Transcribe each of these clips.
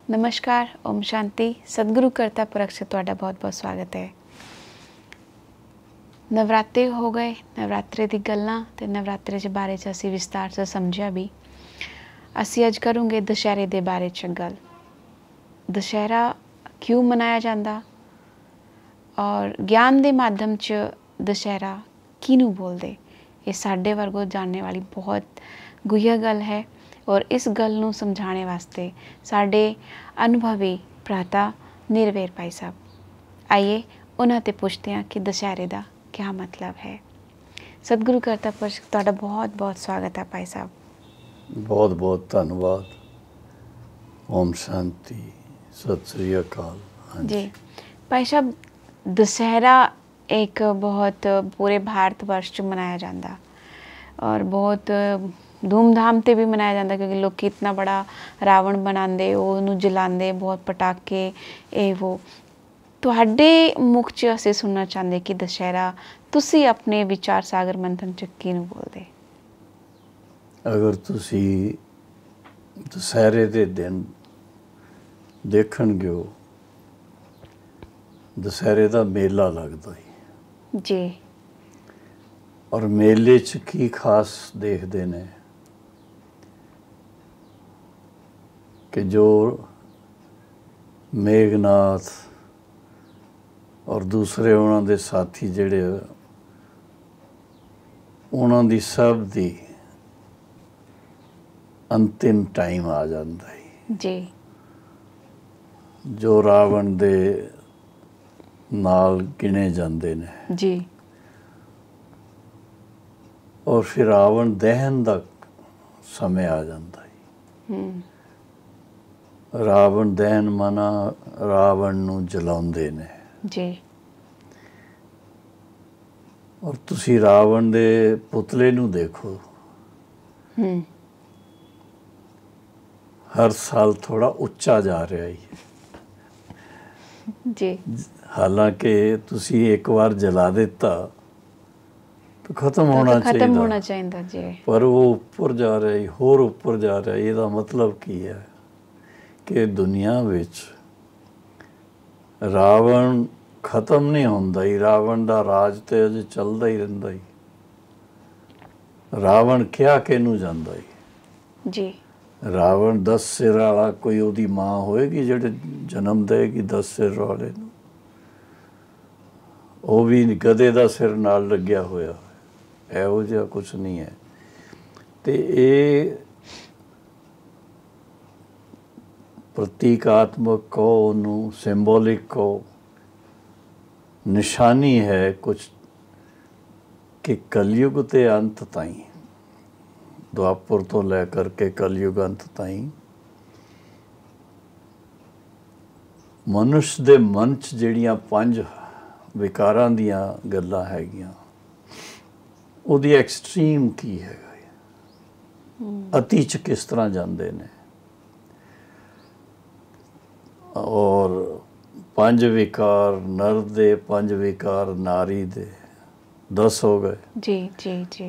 नमस्कार, ओम शांति। सतगुरु करता पुरख से तुहाडा बहुत बहुत स्वागत है। नवरात्रे हो गए, नवरात्रे दी गल्लां ते नवरात्रे दे बारे च असीं विस्तार से समझिया भी। असीं अज करूँगे दशहरे दे बारे च गल। दशहरा क्यों मनाया जांदा और ज्ञान दे माध्यम च दशहरा किनू बोलदे, ये साडे वर्गों जानने वाली बहुत गुह्या गल है। और इस गल नूं समझाने वास्ते साडे अनुभवी भ्राता निरवेर भाई साहब, आइए उन्हां ते पुछते हैं कि दशहरे दा क्या मतलब है। सतगुरु करता पुरख तुहाडा बहुत बहुत स्वागत है भाई साहब। बहुत बहुत धन्यवाद। ओम शांति, सत श्री अकाल। हाँ जी भाई साहब, दशहरा एक बहुत पूरे भारतवर्ष च मनाया जाता और बहुत धूमधाम ते भी मनाया जाता, क्योंकि लोग इतना बड़ा रावण बनाते, उन्होंने जलाते, बहुत पटाके ये वो। तुहाडे मुख च असीं सुनना चाहते कि दशहरा तुसी अपने विचार सागर मंथन च किनू बोलदे। अगर तुसी दशहरे दे दिन देखण गयो, दशहरे दा मेला लगदा है जी। और मेले च की खास देखदे ने कि जो मेघनाथ और दूसरे उन्हां दे साथी जिहड़े उन्हां दी सब दी अंतिम टाइम आ जाता है। जी। जो रावण दे नाल गिने जाते ने जी। और फिर रावण दहन का समय आ जाता है। रावण दहन मना रावण नूं जलाउंदे ने। जी। और तुसी रावण दे पुतले नूं देखो, हर साल थोड़ा उच्चा जा रहा है। जी। हालांकि तुसी एक बार जला देता तो खत्म होना चाहिए, खत्म होना चाहिए जी, पर वो ऊपर जा रहा है, होर ऊपर जा रहा है। ਇਹਦਾ मतलब की है कि दुनिया विच रावण खत्म नहीं होंदा ही, रावण दा राज ते अजे चलदा ही रहिंदा ही। रावण क्या किनू जांदा ही जी। रावण 10 सिर वाला कोई ਉਹਦੀ मां होएगी ਜਿਹੜੇ जन्म देगी 10 सिर वाले ਨੂੰ, ਉਹ ਵੀ ਗਧੇ ਦਾ ਸਿਰ ਨਾਲ ਲੱਗਿਆ ਹੋਇਆ, ਇਹੋ ਜਿਹਾ ਕੁਛ ਨਹੀਂ ਹੈ। ਤੇ ਇਹ प्रतीकात्मक कहो, ਉਹਨੂੰ सिंबॉलिक कहो, निशानी है कुछ कि कलयुग के अंत ताईं, द्वापर तो लैकर के कलयुग अंत ताईं मनुष्य दे मन च ਜਿਹੜੀਆਂ 5 विकारां ਦੀਆਂ ਗੱਲਾਂ ਹੈਗੀਆਂ, ਉਹਦੀ ਐਕਸਟ੍ਰੀਮ ਕੀ ਹੈਗਾ, ਅਤੀ ਚ ਕਿਸ ਤਰ੍ਹਾਂ ਜਾਂਦੇ ਨੇ। और 5 विकार नर दे, 5 विकार नारी दे, 10 हो गए। जी। जी। जी।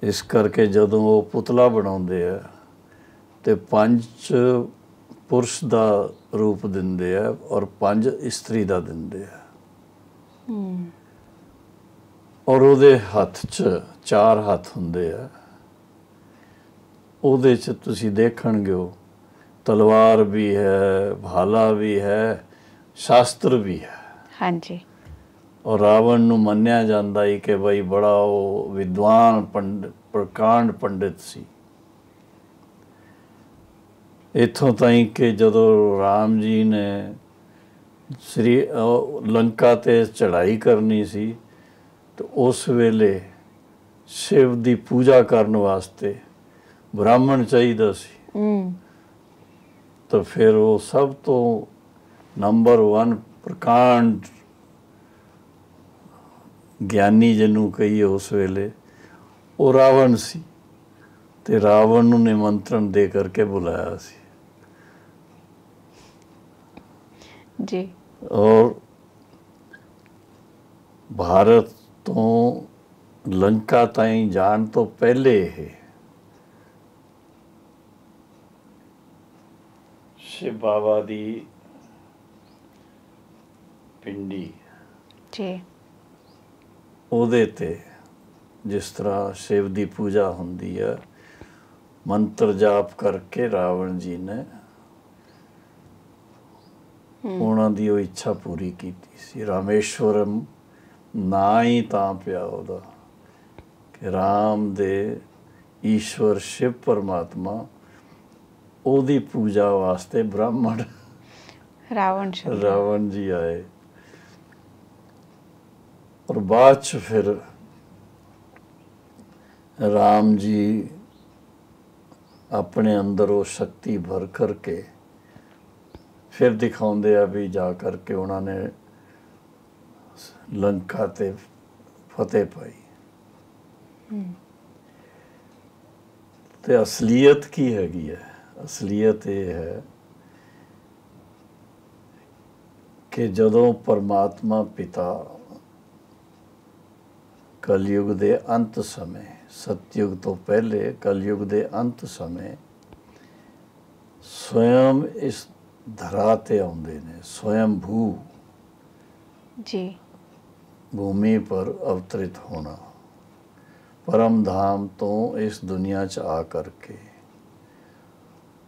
इस करके जदों वो पुतला बनाउंदे आ ते 5 पुरुष दा रूप दिंदे आ और 5 इस्त्री दा दिंदे आ। और ਉਹਦੇ हथ च 4 हथ हुंदे आ। ਉਹਦੇ च तुसी देखणगे तलवार भी है, भाला भी है, शास्त्र भी है। हाँ जी। और रावण नूं मन्निया जांदा है कि भाई बड़ा वो विद्वान प्रकांड पंडित सी। इत्थों ताईं कि जदों राम जी ने श्री लंका ते चढ़ाई करनी सी तो उस वेले शिव दी पूजा करने वास्ते ब्राह्मण चाहिदा सी। तो फिर वो सब तो नंबर 1 प्रकांड ज्ञानी जिन्हों कही उस वेले वो रावण सी। ते रावण नूं निमंत्रण दे करके बुलाया सी। जी। और भारत तो लंका ताईं जाण तो पहले शिव बाबा दी पिंडी जी ਉਹਦੇ ਤੇ ਜਿਸ ਤਰ੍ਹਾਂ शिव ਦੀ ਪੂਜਾ ਹੁੰਦੀ ਹੈ, ਮੰਤਰ ਜਾਪ ਕਰਕੇ ਰਾਵਣ ਜੀ ਨੇ ਉਹਨਾਂ ਦੀ ਉਹ ਇੱਛਾ ਪੂਰੀ ਕੀਤੀ ਸੀ। ਰਾਮੇਸ਼ਵਰਮ ਨਾਂ ਹੀ ਤਾਂ ਪਿਆ ਉਹਦਾ ਕਿ ਰਾਮ ਦੇ ਈਸ਼ਵਰ ਸ਼ਿਵ ਪਰਮਾਤਮਾ ਉਹਦੀ ਪੂਜਾ ਵਾਸਤੇ ਬ੍ਰਾਹਮਣ ਰਾਵਣ ਜੀ ਆਏ। ਔਰ ਬਾਅਦ ਚ ਫਿਰ ਰਾਮ ਜੀ ਆਪਣੇ ਅੰਦਰ ਉਹ ਸ਼ਕਤੀ ਭਰ ਕਰਕੇ ਫਿਰ ਦਿਖਾਉਂਦੇ ਆ ਵੀ ਜਾ ਕਰਕੇ ਉਹਨਾਂ ਨੇ ਲੰਕਾ ਤੇ ਫਤਿਹ ਪਾਈ। ਤੇ ਅਸਲੀਅਤ ਕੀ ਹੈਗੀ ਹੈ? ਅਸਲੀਅਤ ਇਹ ਹੈ ਕਿ ਜਦੋਂ ਪਰਮਾਤਮਾ ਪਿਤਾ ਕਲਯੁਗ ਦੇ ਅੰਤ ਸਮੇਂ, ਸਤਯੁਗ ਤੋਂ ਪਹਿਲੇ ਕਲਯੁਗ ਦੇ ਅੰਤ ਸਮੇਂ स्वयं इस धरा ते आउंदे ने, स्वयं भू जी भूमि पर अवतरित होना, परम धाम तो इस दुनिया च आ करके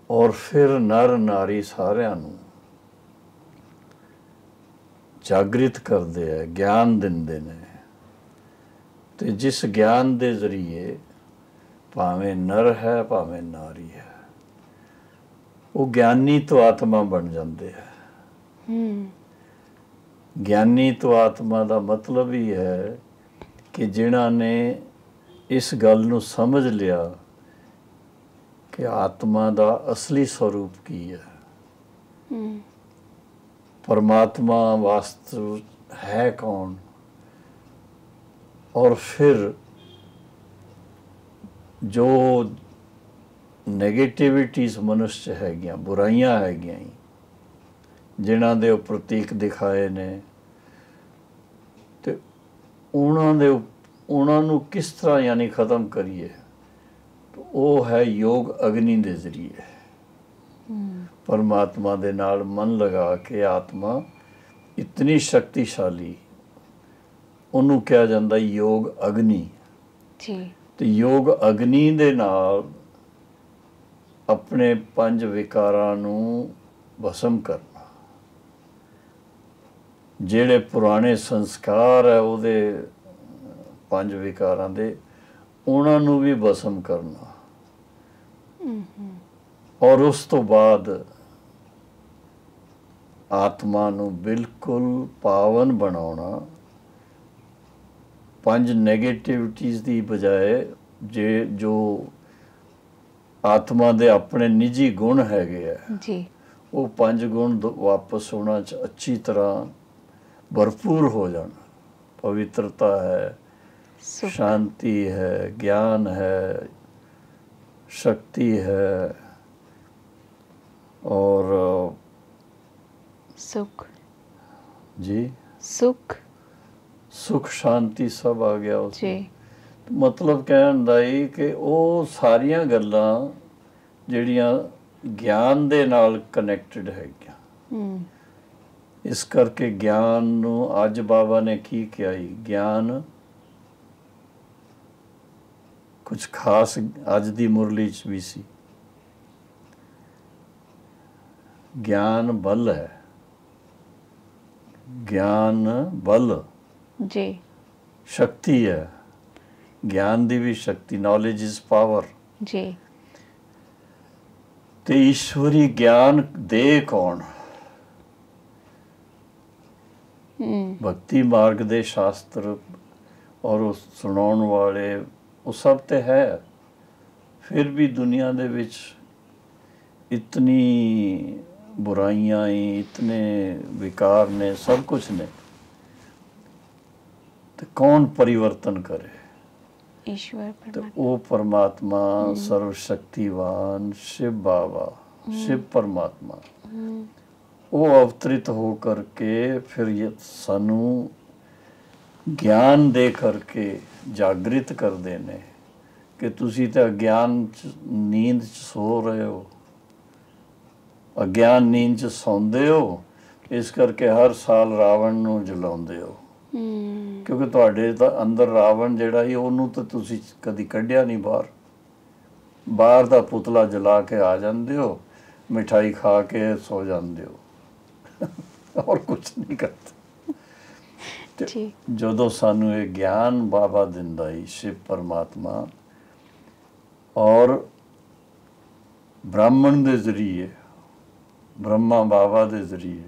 और फिर नर नारी सारिਆਂ ਨੂੰ ਜਾਗਰਿਤ ਕਰਦੇ ਆ, ਗਿਆਨ ਦਿੰਦੇ ਨੇ। ਤੇ ਜਿਸ ਗਿਆਨ ਦੇ ਜ਼ਰੀਏ ਭਾਵੇਂ ਨਰ ਹੈ ਭਾਵੇਂ ਨਾਰੀ ਹੈ, ਉਹ ਗਿਆਨੀ ਤੋਂ ਆਤਮਾ ਬਣ ਜਾਂਦੇ ਹੈ। ਗਿਆਨੀ ਤੋਂ ਆਤਮਾ ਦਾ ਮਤਲਬ ਹੀ ਹੈ ਕਿ ਜਿਨ੍ਹਾਂ ਨੇ ਇਸ ਗੱਲ ਨੂੰ ਸਮਝ ਲਿਆ ਕਿ ਆਤਮਾ ਦਾ ਅਸਲੀ ਸਰੂਪ ਕੀ ਹੈ, परमात्मा वास्तव है कौन, और फिर जो नेगेटिविटीज मनुष्य हैगियां, बुराइयां हैगियां जिन्हां दे प्रतीक दिखाए ने, ते उन्हां नूं किस तरह यानी ख़त्म करिए, तो वो है योग अग्नि दे जरिए। परमात्मा दे नाल मन लगा के आत्मा इतनी शक्तिशाली, ਉਹਨੂੰ ਕਿਹਾ ਜਾਂਦਾ योग अग्नि जी। ਤੇ योग अग्नि ਦੇ ਨਾਲ ਆਪਣੇ ਪੰਜ ਵਿਕਾਰਾਂ ਨੂੰ ਭਸਮ ਕਰਨਾ। ਜਿਹੜੇ ਪੁਰਾਣੇ ਸੰਸਕਾਰ ਹੈ ਉਹਦੇ ਪੰਜ ਵਿਕਾਰਾਂ ਦੇ, ਉਹਨਾਂ ਨੂੰ ਵੀ ਭਸਮ ਕਰਨਾ। ਔਰ ਉਸ ਤੋਂ ਬਾਅਦ ਆਤਮਾ ਨੂੰ ਬਿਲਕੁਲ ਪਾਵਨ ਬਣਾਉਣਾ। ਪੰਜ ਨੈਗੇਟਿਵਿਟੀਜ਼ ਦੀ ਬਜਾਏ ਜੋ ਆਤਮਾ ਦੇ ਆਪਣੇ ਨਿੱਜੀ ਗੁਣ ਹੈਗੇ ਆ ਜੀ, ਉਹ ਪੰਜ ਗੁਣ ਵਾਪਸ ਉਹਨਾਂ 'ਚ ਅੱਛੀ ਤਰ੍ਹਾਂ ਭਰਪੂਰ ਹੋ ਜਾਣਾ। ਪਵਿੱਤਰਤਾ ਹੈ, शांति है, ज्ञान है, शक्ति है और सुख जी, सुख शांति सब आ गया उसमें। मतलब कहण दा ही कि ਉਹ ਸਾਰੀਆਂ ਗੱਲਾਂ ਜਿਹੜੀਆਂ ਗਿਆਨ ਦੇ ਨਾਲ ਕਨੈਕਟਡ ਹੈਗੀਆਂ। ਇਸ ਕਰਕੇ ਗਿਆਨ ਨੂੰ ਅੱਜ ਬਾਬਾ ਨੇ ਕੀ ਕਿਹਾ ਜੀ, ਗਿਆਨ कुछ खास अज दी मुरली च भी सी, ज्ञान बल है, ज्ञान बल जी, शक्ति है। ज्ञान दी भी शक्ति, नॉलेज इज पावर जी। ते ईश्वरी ज्ञान दे कौन? भक्ति मार्ग दे शास्त्र और सुनाउण वाले वो सब तो है, फिर भी दुनिया दे विच इतनी बुराइयां, इतने विकार ने, सब कुछ ने, तो कौन परिवर्तन करे? ईश्वर तो वो परमात्मा सर्वशक्तिवान शिव बाबा, शिव परमात्मा वो अवतरित हो करके फिर ये सानू ज्ञान दे करके जागृत करते हैं कि तुसी तो अज्ञान नींद सो रहे हो, ਅਗਿਆਨ ਨੀਂਦ 'ਚ ਸੌਂਦੇ ਹੋ, ਇਸ ਕਰਕੇ ਹਰ ਸਾਲ ਰਾਵਣ ਨੂੰ ਜਲਾਉਂਦੇ ਹੋ। ਕਿਉਂਕਿ ਤੁਹਾਡੇ ਤਾਂ ਅੰਦਰ ਰਾਵਣ ਜਿਹੜਾ ਸੀ ਉਹਨੂੰ ਤਾਂ ਤੁਸੀਂ ਕਦੀ ਕੱਢਿਆ ਨਹੀਂ ਬਾਹਰ। ਬਾਹਰ ਦਾ ਪੁਤਲਾ ਜਲਾ ਕੇ ਆ ਜਾਂਦੇ ਹੋ, ਮਿਠਾਈ ਖਾ ਕੇ ਸੋ ਜਾਂਦੇ ਹੋ, ਔਰ ਕੁਛ ਨਹੀਂ ਕਰਦੇ। ਤੇ ਜਦੋਂ ਸਾਨੂੰ ਇਹ ਗਿਆਨ ਬਾਬਾ ਦਿੰਦਾ ਹੀ, ਸ਼ਿਵ ਪਰਮਾਤਮਾ ਔਰ ਬ੍ਰਾਹਮਣ ਦੇ ਜ਼ਰੀਏ, ਬ੍ਰਹਮਾ ਬਾਬਾ ਦੇ ਜ਼ਰੀਏ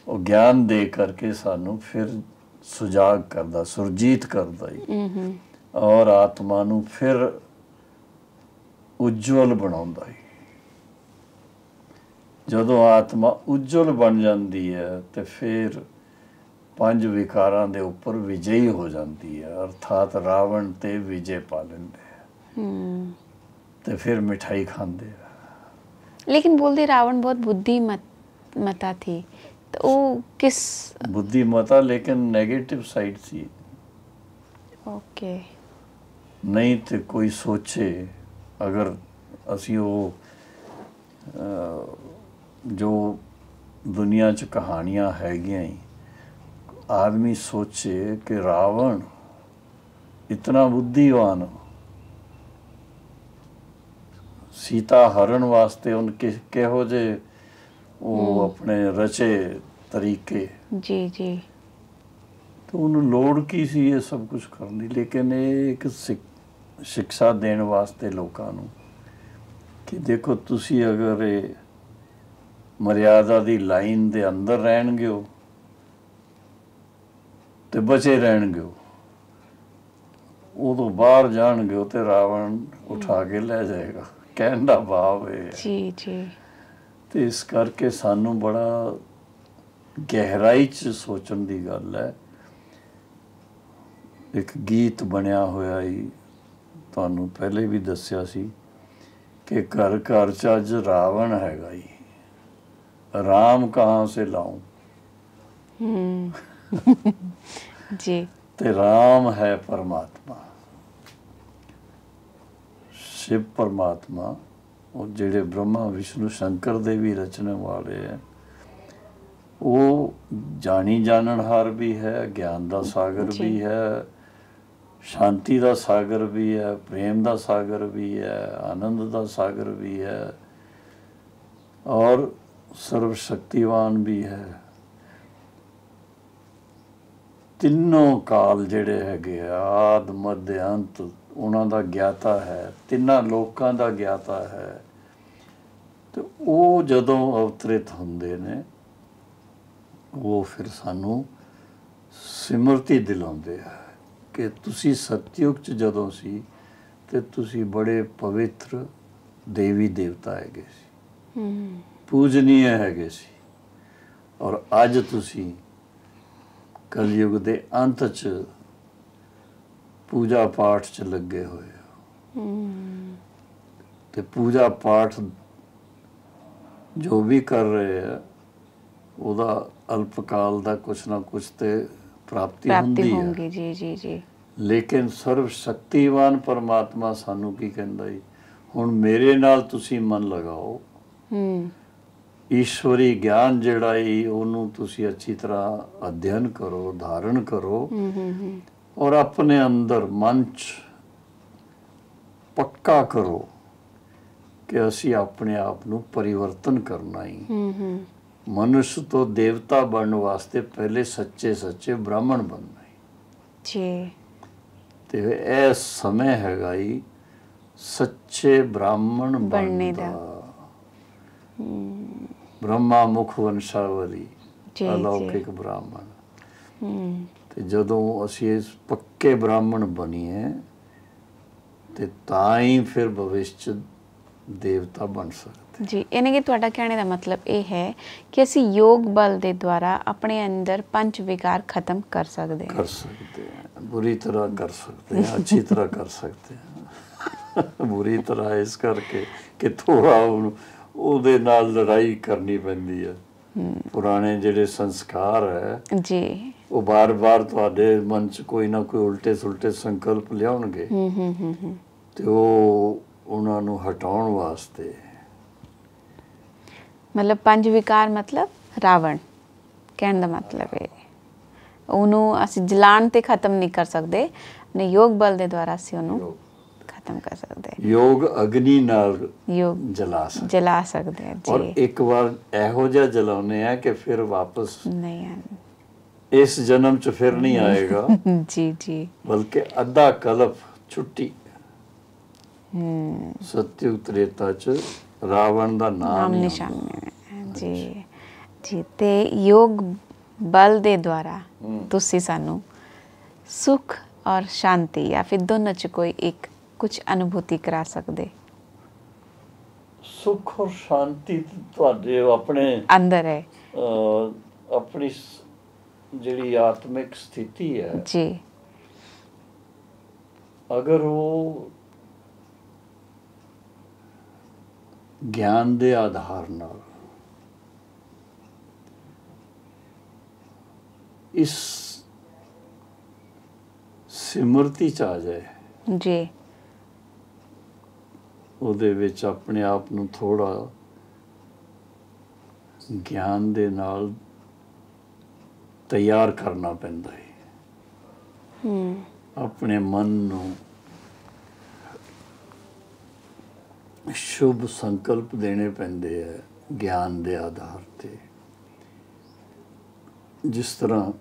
ਉਹ ਗਿਆਨ ਦੇ ਕਰਕੇ ਸਾਨੂੰ ਫਿਰ ਸੁਜਾਗ ਕਰਦਾ, ਸੁਰਜੀਤ ਕਰਦਾ ਹੀ, ਔਰ ਆਤਮਾ ਨੂੰ ਫਿਰ ਉਜਵਲ ਬਣਾਉਂਦਾ ਹੀ। ਜਦੋਂ ਆਤਮਾ ਉਜਵਲ ਬਣ ਜਾਂਦੀ ਹੈ ਤੇ ਫਿਰ 5 ਵਿਕਾਰਾਂ ਦੇ ਉੱਪਰ ਵਿਜयी ਹੋ ਜਾਂਦੀ ਹੈ, ਅਰਥਾਤ ਰਾਵਣ ਤੇ ਵਿਜੇ ਪਾ ਲੈਂਦੇ ਹੈ ਤੇ ਫਿਰ ਮਿਠਾਈ ਖਾਂਦੇ ਆ। लेकिन बोलते रावण बहुत बुद्धिमता थी, तो वो किस बुद्धिमता लेकिन नेगेटिव साइड सी। ओके। नहीं तो कोई सोचे अगर असी वो जो दुनिया च कहानियां हैगियां ही, आदमी सोचे कि रावण इतना बुद्धिवान, सीता हरण वास्ते उनके किहो जे वो अपने रचे तरीके, जी जी, तो उन्होंने लोड़ की सी ये सब कुछ करनी। लेकिन ये एक शिक्षा देने वास्ते लोगों नूं कि देखो तुसी अगर ये मर्यादा दी लाइन दे अंदर रहणगे हो ते बचे रहणगे हो, उदों बाहर जाणगे हो ते रावण उठा के ले जाएगा। कहण दा भाव है जी जी। ते इस करके सानू बड़ा गहराई च सोचण दी गल है। एक गीत बनया होया ही तुहानू पहले भी दस्या सी कि घर घर च अज रावण हैगा ही, राम कहाँ से लाऊं। जी। ते राम है परमात्मा, शिव परमात्मा, और जेड़े ब्रह्मा विष्णु शंकर दे भी रचने वाले हैं, वो जानी जाननहार भी है, ज्ञान का सागर भी है, शांति का सागर भी है, प्रेम का सागर भी है, आनंद का सागर भी है, और सर्वशक्तिवान भी है। ਤਿੰਨੋਂ ਕਾਲ ਜਿਹੜੇ ਹੈਗੇ ਆਦ ਮੱਧ ਅੰਤ ਉਹਨਾਂ ਦਾ ਗਿਆਤਾ ਹੈ, ਤਿੰਨਾਂ ਲੋਕਾਂ ਦਾ ਗਿਆਤਾ ਹੈ। ਤੇ ਉਹ ਜਦੋਂ ਅਵਤਰਿਤ ਹੁੰਦੇ ਨੇ ਉਹ ਫਿਰ ਸਾਨੂੰ ਸਿਮਰਤੀ ਦਿਲਾਉਂਦੇ ਆ ਕਿ ਤੁਸੀਂ ਸਤਯੁਗ 'ਚ ਜਦੋਂ ਸੀ ਤੇ ਤੁਸੀਂ ਬੜੇ ਪਵਿੱਤਰ ਦੇਵੀ ਦੇਵਤਾ ਹੈਗੇ ਸੀ, ਪੂਜਨੀय ਹੈਗੇ ਸੀ, ਔਰ ਅੱਜ ਤੁਸੀਂ कलयुग के अंत च पूजा पाठ च लगे हुए हो। ते पूजा पाठ जो भी कर रहे हैं उदा अल्पकाल का कुछ ना कुछ तो प्राप्ति होंगी है। जी जी जी। लेकिन सर्वशक्तिवान परमात्मा सानू की कहंदा जी, हुण मेरे नाल तुसी मन लगाओ, ईश्वरी ज्ञान जिहड़ा है उन्होंने तुसी अच्छी तरह अध्ययन करो, धारण करो, और अपने अंदर मन च पक्का करो कि असी अपने आप नू परिवर्तन करना ही। मनुष्य तो देवता बनने वास्ते पहले सच्चे सच्चे ब्राह्मण बनना ही जी। ते यह समय हैगा ही सच्चे ब्राह्मण बनने दा। ब्रह्मा मुख वंशावली, अलौकिक ब्राह्मण। ते जदों असी इस पक्के ब्राह्मण बनीए ते तां ही फिर भविष्य देवता बन सकते जी। यानी कि तुहाडा कहने का मतलब ये है कि असी योग बल के द्वारा अपने अंदर पंच विकार खत्म कर सकते हैं। बुरी तरह कर सकते हैं, अच्छी तरह कर सकते हैं। बुरी तरह इस करके कि थोड़ा ਉਹਦੇ ਨਾਲ ਲੜਾਈ ਕਰਨੀ ਪੈਂਦੀ ਹੈ। ਪੁਰਾਣੇ ਜਿਹੜੇ ਸੰਸਕਾਰ ਹੈ ਜੀ ਉਹ ਬਾਰ-ਬਾਰ ਤੁਹਾਡੇ ਮਨ 'ਚ ਕੋਈ ਨਾ ਕੋਈ ਉਲਟੇ ਸੁਲਟੇ ਸੰਕਲਪ ਲਿਆਉਣਗੇ ਤੇ ਉਹ ਉਹਨਾਂ ਨੂੰ ਹਟਾਉਣ ਵਾਸਤੇ मतलब पंज विकार मतलब रावण कहने का मतलब है ਉਹਨੂੰ ਅਸੀਂ ਜਲਾਣ ਤੇ ਖਤਮ ਨਹੀਂ ਕਰ ਸਕਦੇ ਆਪਣੇ ਯੋਗ ਬਲ ਦੇ ਦੁਆਰਾ ਅਸੀਂ ਉਹਨੂੰ ਖਤਮ ਕਰ ਸਕਦੇ ਹਾਂ ਯੋਗ ਅਗਨੀ ਨਾਲ ਯੋਗ ਜਲਾ ਸਕਦੇ ਹਾਂ ਔਰ ਜੀ ਇੱਕ ਵਾਰ ਇਹੋ ਜਿਹਾ ਜਲਾਉਨੇ ਆ ਕਿ ਫਿਰ ਵਾਪਸ ਨਹੀਂ ਆਣ ਇਸ ਜਨਮ ਚ ਫਿਰ ਨਹੀਂ ਆਏਗਾ ਜੀ ਜੀ ਬਲਕਿ ਅੱਧਾ ਕਲਪ ਛੁੱਟੀ ਸਤਯੁਗ ਤ੍ਰੇਤਾ ਚ ਰਾਵਣ ਦਾ ਨਾਮ ਨਿਸ਼ਾਨ ਜੀ ਜੀ ਤੇ ਯੋਗ ਬਲ ਦੇ ਦੁਆਰਾ ਤੁਸੀਂ ਸਾਨੂੰ ਸੁਖ ਔਰ ਸ਼ਾਂਤੀ ਜਾਂ ਫਿਰ ਦੋਨਾਂ ਚ ਕੋਈ ਇੱਕ ਕੁਝ ਅਨੁਭੂਤੀ ਕਰਾ ਸਕਦੇ ਸੁਖ ਔਰ ਸ਼ਾਂਤੀ ਤੁਹਾਡੇ ਆਪਣੇ ਅੰਦਰ ਹੈ ਆਪਣੀ ਜਿਹੜੀ ਆਤਮਿਕ ਸਥਿਤੀ ਹੈ ਜੀ ਅਗਰ ਉਹ ਗਿਆਨ ਦੇ ਆਧਾਰ ਨਾਲ ਇਸ ਸਿਮਰਤੀ ਚ ਆ ਜਾਏ ਜੀ ਉਹਦੇ ਵਿੱਚ ਆਪਣੇ ਆਪ ਨੂੰ ਥੋੜਾ ਗਿਆਨ ਦੇ ਨਾਲ ਤਿਆਰ ਕਰਨਾ ਪੈਂਦਾ ਹੈ ਆਪਣੇ ਮਨ ਨੂੰ ਸ਼ੁਭ ਸੰਕਲਪ ਦੇਣੇ ਪੈਂਦੇ ਹੈ ਗਿਆਨ ਦੇ ਆਧਾਰ ਤੇ ਜਿਸ ਤਰ੍ਹਾਂ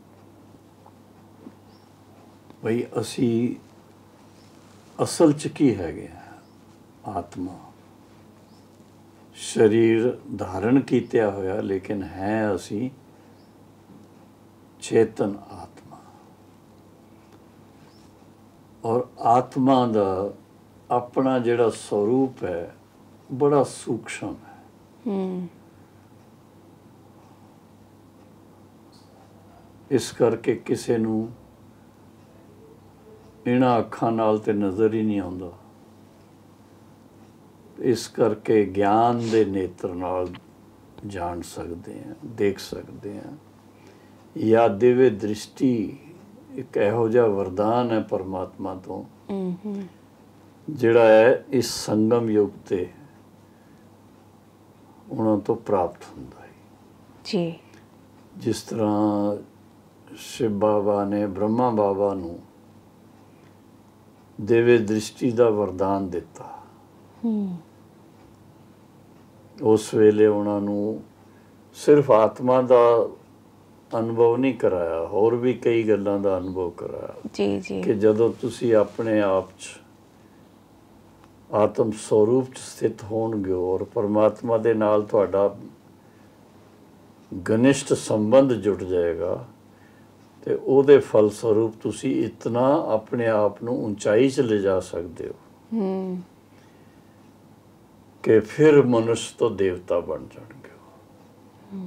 ਬਈ ਅਸੀਂ ਅਸਲ ਚ ਕੀ ਹੈਗੇ ਆਤਮਾ शरीर धारण किया होया लेकिन है असी चेतन आत्मा और आत्मा का अपना जिहड़ा स्वरूप है बड़ा सूक्ष्म है इस करके किसी नूं इन्हां अखां नाल ते नज़र ही नहीं आउंदा इस करके ज्ञान दे नेत्र नाल जान सकते हैं देख सकते हैं या दिव्य दृष्टि एक इहो जिहा वरदान है परमात्मा तो जिहड़ा है इस संगम युग ते उन्हां तो प्राप्त हुंदा है जी जिस तरह शिव बाबा ने ब्रह्मा बाबा नूं दिव्य दृष्टि का वरदान दिता उस वेले उन्होंने सिर्फ आत्मा का अनुभव नहीं कराया होर भी कई गल्लां दा अनुभव कराया जी जी कि जदों तुसी अपने आप च आत्म स्वरूप च स्थित होणगे और परमात्मा दे नाल तुहाडा घनिष्ठ संबंध जुट जाएगा ते ओदे फल स्वरूप तुसी इतना अपने आप नूं ऊंचाई च ले जा सकते हो कि फिर मनुष्य तो देवता बन जाएंगे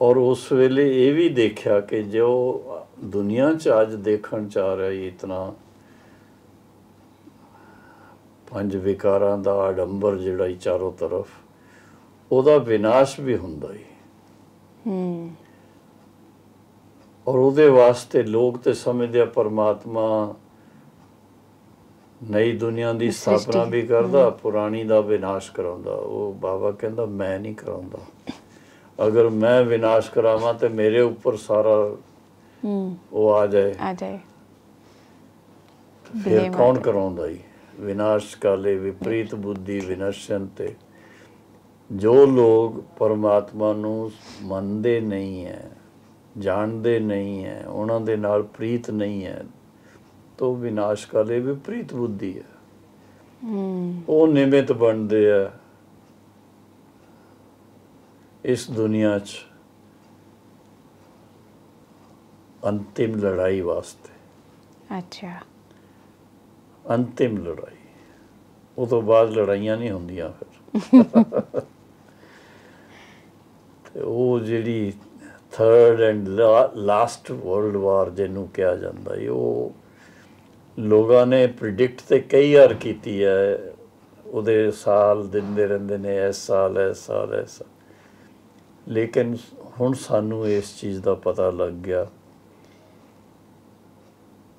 और उस वेले ये भी देखा कि जो दुनिया च अज देखण च आ रहा है इतना पंज विकारां दा आडंबर जिहड़ा चारों तरफ ओदा विनाश भी हुंदा ही और उहदे वास्ते लोग ते समझदे परमात्मा नई दुनिया की स्थापना भी करता पुरानी का विनाश कराउंदा वो बाबा कहता मैं नहीं कराउंदा अगर मैं विनाश करावां तो मेरे ऊपर सारा वो आ जाए फिर कौन कराउंदा ही विनाश काले विपरीत बुद्धि विनश्यन्ते जो लोग परमात्मा नूं मनदे नहीं है जानते नहीं है उन्हां दे नाल प्रीत नहीं है तो विनाश काले विपरीत बुद्धि है वो निमित बनते है इस दुनिया च अंतिम लड़ाई वास्ते अच्छा अंतिम लड़ाई वो तो बाद लड़ाइयां नहीं होंदियां फिर ते वो जिहड़ी third and last world war जिन्हों कहा जाता है वो लोगों ने प्रिडिक्ट तो कई बार की है उहदे साल दिंदे रहिंदे ने इस साल लेकिन हुण सानू इस चीज़ का पता लग गया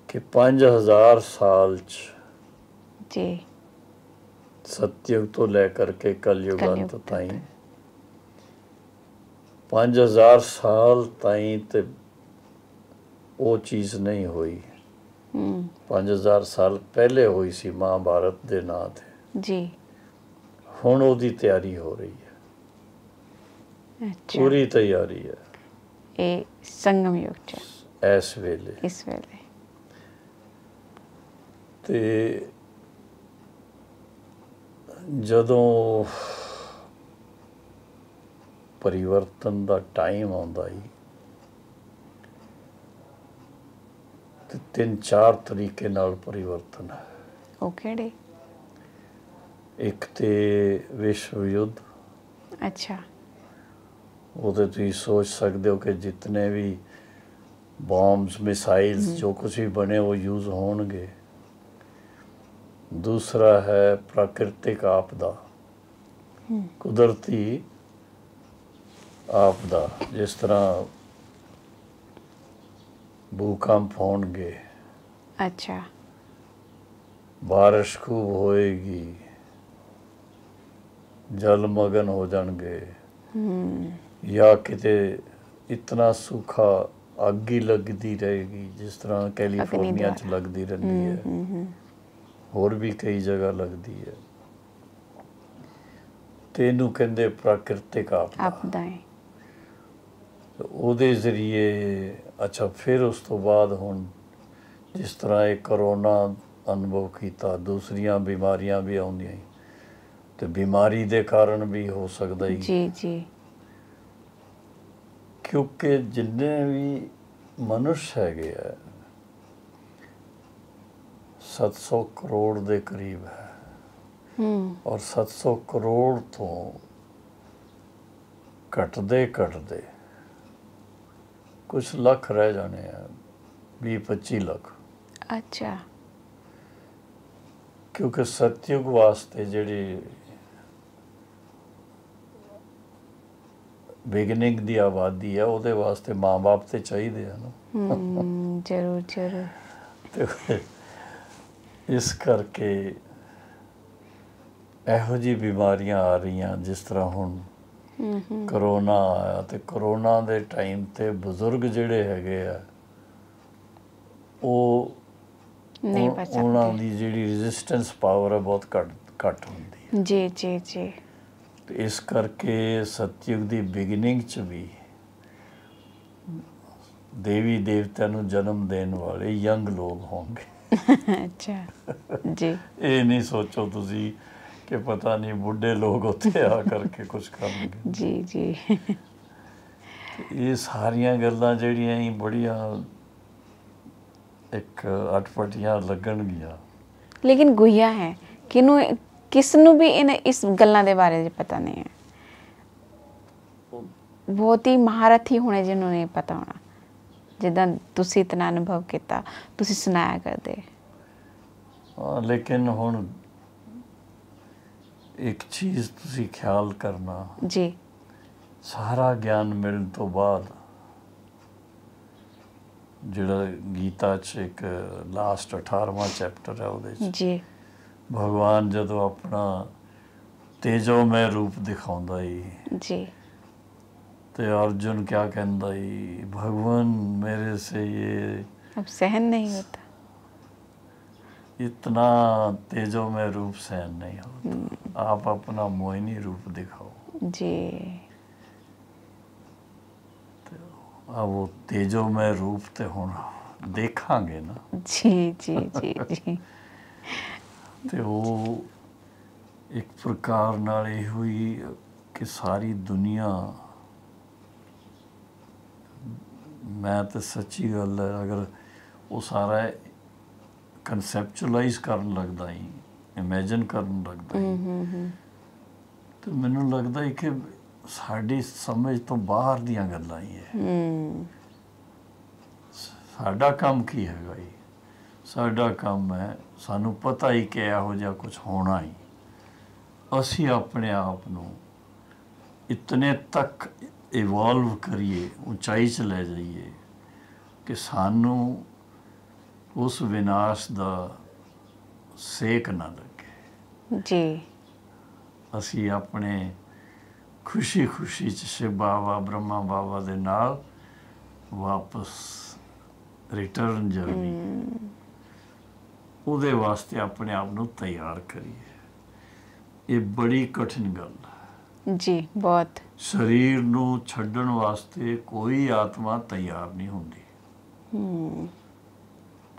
कि 5000 साल जी सतयुग तो लैकर के कलयुग अंत ताईं 5000 ਸਾਲ ਤਾਈਂ ਤੇ ਉਹ ਚੀਜ਼ ਨਹੀਂ ਹੋਈ। 5000 ਸਾਲ ਪਹਿਲੇ ਹੋਈ ਸੀ ਮਹਾਭਾਰਤ ਦੇ ਨਾਂ ਤੇ ਜੀ। ਹੁਣ ਉਹਦੀ ਤਿਆਰੀ ਹੋ ਰਹੀ ਹੈ, ਅੱਛਾ, ਪੂਰੀ ਤਿਆਰੀ ਹੈ ਇਹ ਸੰਗਮ ਯੁੱਗ 'ਚ ਇਸ ਵੇਲੇ। ਇਸ ਵੇਲੇ ਤੇ ਜਦੋਂ ਪਰਿਵਰਤਨ ਦਾ ਟਾਈਮ ਆਉਂਦਾ ਹੀ ਤੇ 3-4 ਤਰੀਕੇ ਨਾਲ ਪਰਿਵਰਤਨ ਹੈ। ਉਹ ਕਿਹੜੇ? ਇੱਕ ਤੇ ਵਿਸ਼ਵ ਯੁੱਧ, ਅੱਛਾ, ਉਹਦੇ ਤੁਸੀਂ ਸੋਚ ਸਕਦੇ ਹੋ ਕਿ ਜਿਤਨੇ ਵੀ ਬॉम्ब्स ਮਿਸਾਈਲਸ ਜੋ ਕੁਛ ਵੀ ਬਣੇ ਉਹ ਯੂਜ਼ ਹੋਣਗੇ। ਦੂਸਰਾ ਹੈ ਪ੍ਰਾਕਿਰਤਿਕ ਆਪਦਾ, ਕੁਦਰਤੀ ਆਪਦਾ, ਜਿਸ ਤਰ੍ਹਾਂ ਭੂਕੰਪ ਹੋਣਗੇ, ਅੱਛਾ, ਬਾਰਿਸ਼ ਖੂਬ ਹੋਏਗੀ, ਜਲਮਗਨ ਹੋ ਜਾਣਗੇ, ਜਾਂ ਕਿਤੇ ਇਤਨਾ ਸੂਖਾ ਅੱਗ ਹੀ ਲੱਗਦੀ ਰਹੇਗੀ ਜਿਸ ਤਰ੍ਹਾਂ ਕੈਲੀਫੋਰਨੀਆ 'ਚ ਲੱਗਦੀ ਰਹਿੰਦੀ ਹੈ, ਹੋਰ ਵੀ ਕਈ ਜਗ੍ਹਾ ਲੱਗਦੀ ਹੈ। ਤੇ ਇਹਨੂੰ ਕਹਿੰਦੇ ਪ੍ਰਾਕਿਰਤਿਕ ਆਪਦਾ ਹੈ। ਉਹਦੇ ਜ਼ਰੀਏ ਅੱਛਾ, ਫਿਰ ਉਸ ਤੋਂ ਬਾਅਦ ਹੁਣ ਜਿਸ ਤਰ੍ਹਾਂ ਇਹ ਕਰੋਨਾ ਅਨੁਭਵ ਕੀਤਾ, ਦੂਸਰੀਆਂ ਬਿਮਾਰੀਆਂ ਵੀ ਆਉਂਦੀਆਂ ਤੇ ਬਿਮਾਰੀ ਦੇ ਕਾਰਨ ਵੀ ਹੋ ਸਕਦਾ ਹੀ। ਜੀ ਜੀ, ਕਿਉਂਕਿ ਜਿੰਨੇ ਵੀ ਮਨੁੱਖ ਹੈਗੇ ਆ 700 ਕਰੋੜ ਦੇ ਕਰੀਬ ਹੈ, ਔਰ 700 ਕਰੋੜ ਤੋਂ ਘਟਦੇ ਘਟਦੇ ਕੁਛ ਲੱਖ ਰਹਿ ਜਾਣੇ ਆ, 20-25 ਲੱਖ। ਅੱਛਾ, ਕਿਉਂਕਿ ਸਤਯੁਗ ਵਾਸਤੇ ਜਿਹੜੀ ਬਿਗਨਿੰਗ ਦੀ ਆਬਾਦੀ ਹੈ ਉਹਦੇ ਵਾਸਤੇ ਮਾਂ-ਬਾਪ ਤੇ ਚਾਹੀਦੇ ਆ ਨਾ। ਜ਼ਰੂਰ ਜ਼ਰੂਰ। ਤੇ ਇਸ ਕਰਕੇ ਇਹੋ ਜਿਹੀ ਬਿਮਾਰੀਆਂ ਆ ਰਹੀਆਂ, ਜਿਸ ਤਰ੍ਹਾਂ ਹੁਣ ਕਰੋਨਾ ਆਇਆ, ਤੇ ਕਰੋਨਾ ਦੇ ਟਾਈਮ ਤੇ ਬਜ਼ੁਰਗ ਜਿਹੜੇ ਹੈਗੇ ਆ ਉਹ ਉਹਨਾਂ ਦੀ ਜਿਹੜੀ ਰੈਜ਼ਿਸਟੈਂਸ ਪਾਵਰ ਹੈ ਬਹੁਤ ਘੱਟ ਹੁੰਦੀ ਹੈ। ਜੀ ਜੀ ਜੀ। ਤੇ ਇਸ ਕਰਕੇ ਸਤਯੁਗ ਦੀ ਬਿਗਨਿੰਗ 'ਚ ਵੀ ਦੇਵੀ ਦੇਵਤਿਆਂ ਨੂੰ ਜਨਮ ਦੇਣ ਵਾਲੇ ਯੰਗ ਲੋਕ ਹੋਣਗੇ। ਅੱਛਾ ਜੀ। ਇਹ ਨਹੀਂ ਸੋਚੋ ਤੁਸੀਂ ਕਿ ਪਤਾ ਨਹੀਂ ਬੁੱਢੇ ਲੋਕ ਉੱਥੇ ਆ ਕਰਕੇ ਕੁਛ ਕਰਨਗੇ। ਜੀ ਜੀ। ਇਹ ਸਾਰੀਆਂ ਗੱਲਾਂ ਜਿਹੜੀਆਂ ਹੀ ਬੜੀਆਂ ਇੱਕ ਅਟਪਟੀਆਂ ਲੱਗਣਗੀਆਂ, ਲੇਕਿਨ ਗੁਈਆ ਹੈ ਕਿਸ ਨੂੰ ਵੀ ਇਸ ਗੱਲਾਂ ਦੇ ਬਾਰੇ ਪਤਾ ਨਹੀਂ ਹੈ। ਬਹੁਤ ਹੀ ਮਹਾਰਥੀ ਹੋਣੇ ਜਿਹਨੂੰ ਨਹੀਂ ਪਤਾ ਹੋਣਾ, ਜਿੱਦਾਂ ਤੁਸੀਂ ਇਤਨਾ ਅਨੁਭਵ ਕੀਤਾ, ਤੁਸੀਂ ਸੁਣਾਇਆ ਕਰਦੇ। ਲੇਕਿਨ ਹੁਣ ਇੱਕ ਚੀਜ਼ ਤੁਸੀਂ ਖਿਆਲ ਕਰਨਾ ਜੀ, ਸਾਰਾ ਗਿਆਨ ਮਿਲਣ ਤੋਂ ਬਾਅਦ ਜਿਹੜਾ ਗੀਤਾ 'ਚ ਇੱਕ ਲਾਸਟ 18ਵਾਂ ਚੈਪਟਰ ਹੈ ਉਹਦੇ 'ਚ ਜੀ, ਭਗਵਾਨ ਜਦੋਂ ਆਪਣਾ ਤੇਜੋਮੈ ਰੂਪ ਦਿਖਾਉਂਦਾ ਜੀ, ਤੇ ਅਰਜੁਨ ਕਿਆ ਕਹਿੰਦਾ ਭਗਵਾਨ मेरे से ये अब सहन नहीं होता, इतना तेजोमय रूप सहन नहीं होता, आप अपना मोहिनी रूप दिखाओ। जी। अब वो तेजोमय रूप ते हुण देखांगे ना। जी जी जी जी। ते वो एक प्रकार नाल इहो ही कि सारी दुनिया, मैं तो सच्ची गल है, अगर वो सारा कंसैप्चुलाइज करन लगदा ही, इमेजिन करन लगदा ही, तो मैनूं लगदा है कि साडी समझ तो बाहर दीयां गल्लां ही है। साडा काम की हैगा जी? साडा काम है सानूं पता ही कि इहो जिहा कुछ होना ही, असी अपने आप नूं इतने तक इवॉल्व करिए, ऊंचाई च ले जाइए कि सानू उस विनाश का सेक ना लगे। जी। असी अपने ਖੁਸ਼ੀ ਖੁਸ਼ੀ ਚ ਸ਼ਿਵ ਬਾਬਾ ਬ੍ਰਹਮਾ ਬਾਬਾ ਦੇ ਨਾਲ ਵਾਪਸ ਰਿਟਰਨ ਜਰਨੀ ਉਹਦੇ ਵਾਸਤੇ ਆਪਣੇ ਆਪ ਨੂੰ ਤਿਆਰ ਕਰੀਏ। ਇਹ ਬੜੀ ਕਠਿਨ ਗੱਲ ਹੈ ਜੀ, ਬਹੁਤ। ਸਰੀਰ ਨੂੰ ਛੱਡਣ ਵਾਸਤੇ ਕੋਈ ਆਤਮਾ ਤਿਆਰ ਨਹੀਂ ਹੁੰਦੀ,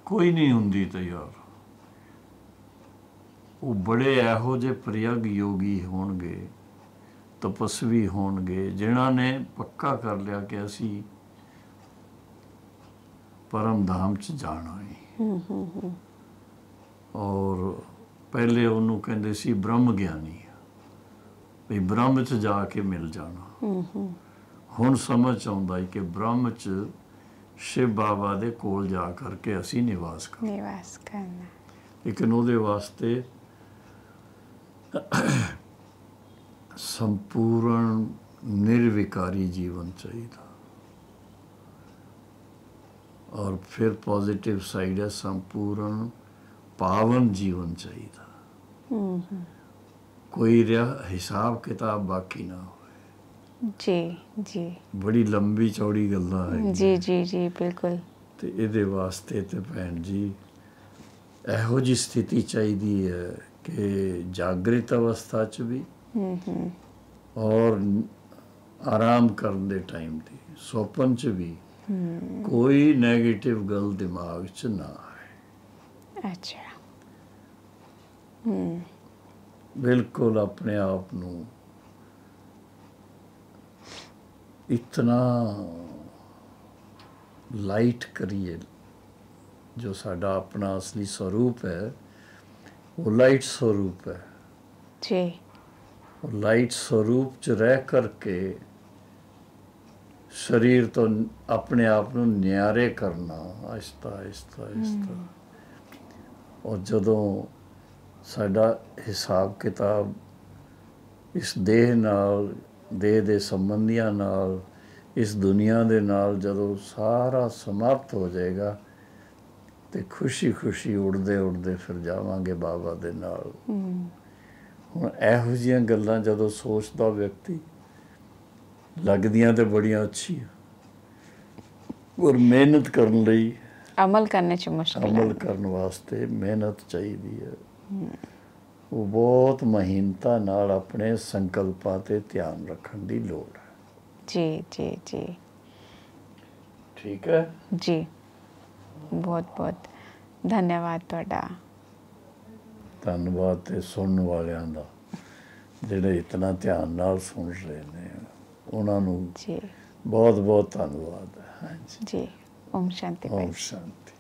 ਕੋਈ ਨਹੀਂ ਹੁੰਦੀ ਤਿਆਰ। ਉਹ ਬੜੇ ਇਹੋ ਜਿਹੇ ਪ੍ਰਯਗ ਯੋਗੀ ਹੋਣਗੇ, ਤਪਸਵੀ ਹੋਣਗੇ, ਜਿਨ੍ਹਾਂ ਨੇ ਪੱਕਾ ਕਰ ਲਿਆ ਕਿ ਅਸੀਂ ਪਰਮ ਧਾਮ ਚ ਜਾਣਾ ਹੈ। ਔਰ ਪਹਿਲੇ ਉਹਨੂੰ ਕਹਿੰਦੇ ਸੀ ਬ੍ਰਹਮ ਗਿਆਨੀ, ਵੀ ਬ੍ਰਹਮ ਚ ਜਾ ਕੇ ਮਿਲ ਜਾਣਾ। ਹੁਣ ਸਮਝ ਆਉਂਦਾ ਹੈ ਕਿ ਬ੍ਰਹਮ ਚ ਸ਼ਿਵ ਬਾਬਾ ਦੇ ਕੋਲ ਜਾ ਕਰਕੇ ਅਸੀਂ ਨਿਵਾਸ ਕਰਨਾ। ਲੇਕਿਨ ਉਹਦੇ ਵਾਸਤੇ ਸੰਪੂਰਨ ਨਿਰਵਿਕਾਰੀ ਜੀਵਨ ਚਾਹੀਦਾ। ਔਰ ਫਿਰ ਪੋਜ਼ਿਟਿਵ ਸਾਈਡ ਹੈ, ਸੰਪੂਰਨ ਪਾਵਨ ਜੀਵਨ ਚਾਹੀਦਾ। ਕੋਈ ਹਿਸਾਬ ਕਿਤਾਬ ਬਾਕੀ ਨਾ ਹੋਵੇ। ਜੀ ਜੀ, ਬੜੀ ਲੰਬੀ ਚੌੜੀ ਗੱਲਾਂ ਹੈ। ਜੀ ਜੀ ਜੀ, ਬਿਲਕੁਲ। ਤੇ ਇਹਦੇ ਵਾਸਤੇ ਤੇ ਭੈਣ ਜੀ ਇਹੋ ਜਿਹੀ ਸਥਿਤੀ ਚਾਹੀਦੀ ਹੈ ਕਿ ਜਾਗਰਿਤ ਅਵਸਥਾ ਚ ਵੀ ਔਰ ਆਰਾਮ ਕਰਨ ਦੇ ਟਾਈਮ ਤੇ ਸੁਪਨ ਚ ਵੀ ਕੋਈ ਨੈਗੇਟਿਵ ਗੱਲ ਦਿਮਾਗ ਚ ਨਾ ਆਏ। ਅੱਛਾ। ਬਿਲਕੁਲ ਆਪਣੇ ਆਪ ਨੂੰ इतना लाइट करिए, जो साडा अपना असली स्वरूप है वो लाइट स्वरूप है जी। और लाइट स्वरूप च रह करके शरीर तो अपने आप ਨੂੰ ਨਿਆਰੇ ਕਰਨਾ ਆਹਿਸਤਾ ਆਹਿਸਤਾ ਆਹਿਸਤਾ। ਔਰ ਜਦੋਂ ਸਾਡਾ ਹਿਸਾਬ ਕਿਤਾਬ ਇਸ ਦੇਹ ਨਾਲ, ਦੇਹ ਦੇ ਸੰਬੰਧੀਆਂ ਨਾਲ, ਇਸ ਦੁਨੀਆ ਦੇ ਨਾਲ ਜਦੋਂ ਸਾਰਾ ਸਮਾਪਤ ਹੋ ਜਾਏਗਾ ਤੇ ਖੁਸ਼ੀ ਖੁਸ਼ੀ ਉੜਦੇ ਉੜਦੇ ਫਿਰ ਜਾਵਾਂਗੇ ਬਾਬਾ ਦੇ ਨਾਲ। ਹੁਣ ਇਹੋ ਜਿਹੀਆਂ ਗੱਲਾਂ ਜਦੋਂ ਸੋਚਦਾ ਵਿਅਕਤੀ, ਲੱਗਦੀਆਂ ਤੇ ਬੜੀਆਂ ਅੱਛੀਆਂ, ਔਰ ਮਿਹਨਤ ਕਰਨ ਲਈ, ਅਮਲ ਕਰਨੇ ਚ ਮੁਸ਼ਕਿਲ, ਅਮਲ ਕਰਨ ਵਾਸਤੇ ਮਿਹਨਤ ਚਾਹੀਦੀ ਹੈ। ਉਹ ਬਹੁਤ ਮਹੀਨਤਾ ਨਾਲ ਆਪਣੇ ਸੰਕਲਪਾਂ ਤੇ ਧਿਆਨ ਰੱਖਣ ਦੀ ਲੋੜ ਹੈ। ਜੀ ਜੀ ਜੀ, ਠੀਕ ਹੈ ਜੀ। ਬਹੁਤ ਬਹੁਤ ਧੰਨਵਾਦ ਤੁਹਾਡਾ। ਧੰਨਵਾਦ ਤੇ ਸੁਣਨ ਵਾਲਿਆਂ ਦਾ, ਜਿਹੜੇ ਇਤਨਾ ਧਿਆਨ ਨਾਲ ਸੁਣ ਰਹੇ ਨੇ, ਉਹਨਾਂ ਨੂੰ ਜੀ ਬਹੁਤ ਬਹੁਤ ਧੰਨਵਾਦ ਹੈ। ਹਾਂਜੀ ਜੀ। ਓਮ ਸ਼ਾਂਤੀ। ਓਮ ਸ਼ਾਂਤੀ।